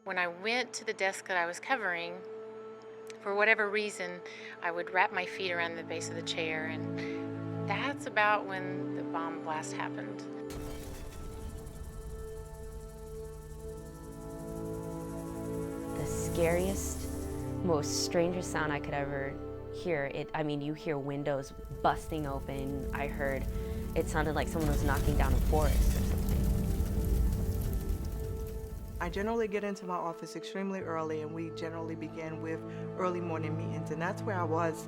When I went to the desk that I was covering, for whatever reason, I would wrap my feet around the base of the chair, and that's about when the bomb blast happened. The scariest, most strangest sound I could ever hear, you hear windows busting open. It sounded like someone was knocking down a forest or something. I generally get into my office extremely early, and we generally begin with early morning meetings, and that's where I was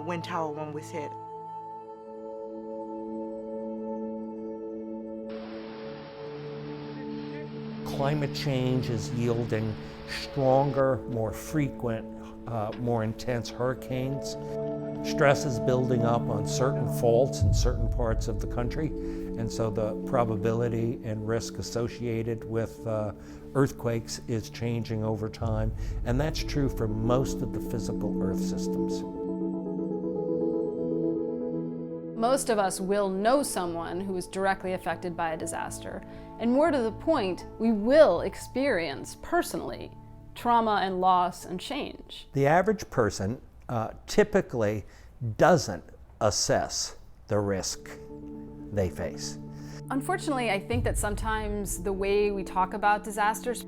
when Tower 1 was hit. Climate change is yielding stronger, more frequent, more intense hurricanes. Stress is building up on certain faults in certain parts of the country, and so the probability and risk associated with earthquakes is changing over time, and that's true for most of the physical Earth systems. Most of us will know someone who was directly affected by a disaster, and more to the point, we will experience personally trauma and loss and change. The average person typically doesn't assess the risk they face. Unfortunately, I think that sometimes the way we talk about disasters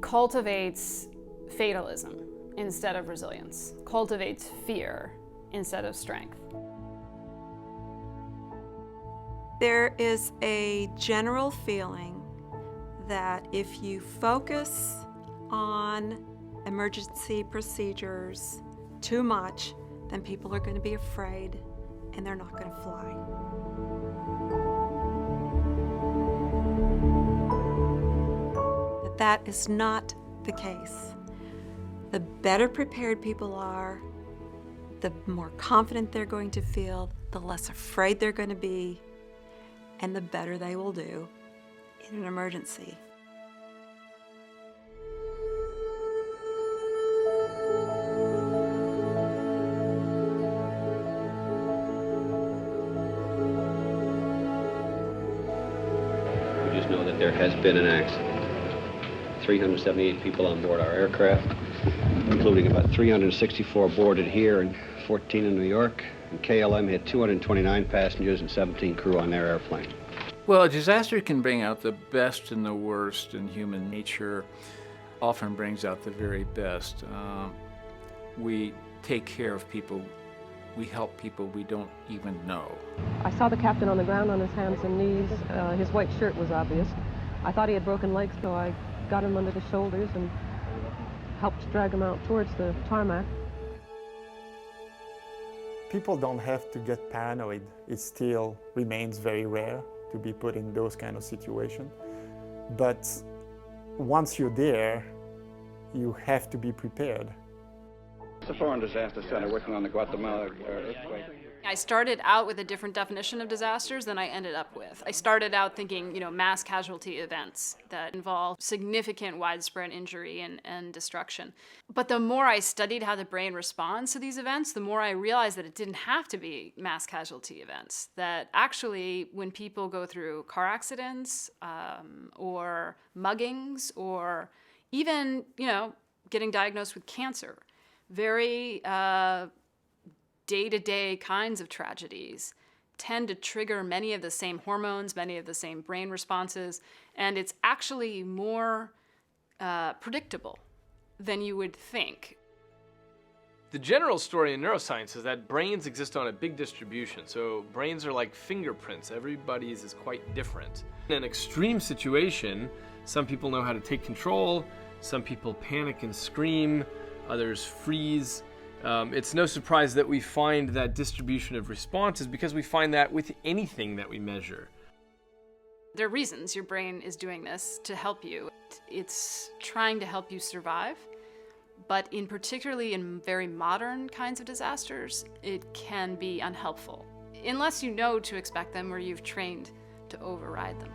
cultivates fatalism instead of resilience, cultivates fear instead of strength. There is a general feeling that if you focus on emergency procedures too much, then people are going to be afraid and they're not going to fly. But that is not the case. The better prepared people are, the more confident they're going to feel, the less afraid they're going to be, and the better they will do in an emergency. We just know that there has been an accident. 378 people on board our aircraft, including about 364 boarded here and 14 in New York. And KLM had 229 passengers and 17 crew on their airplane. Well, a disaster can bring out the best and the worst in human nature, often brings out the very best. We take care of people, we help people we don't even know. I saw the captain on the ground on his hands and knees. His white shirt was obvious. I thought he had broken legs, so I got him under the shoulders and helped drag him out towards the tarmac. People don't have to get paranoid. It still remains very rare to be put in those kind of situations. But once you're there, you have to be prepared. The Foreign Disaster Center working on the Guatemala earthquake. I started out with a different definition of disasters than I ended up with. I started out thinking, mass casualty events that involve significant widespread injury and destruction. But the more I studied how the brain responds to these events, the more I realized that it didn't have to be mass casualty events. That actually, when people go through car accidents or muggings or even, getting diagnosed with cancer, very day-to-day kinds of tragedies tend to trigger many of the same hormones, many of the same brain responses, and it's actually more predictable than you would think. The general story in neuroscience is that brains exist on a big distribution. So brains are like fingerprints. Everybody's is quite different. In an extreme situation, some people know how to take control, some people panic and scream, others freeze. It's no surprise that we find that distribution of responses because we find that with anything that we measure. There are reasons your brain is doing this to help you. It's trying to help you survive, but particularly in very modern kinds of disasters, it can be unhelpful, unless you know to expect them or you've trained to override them.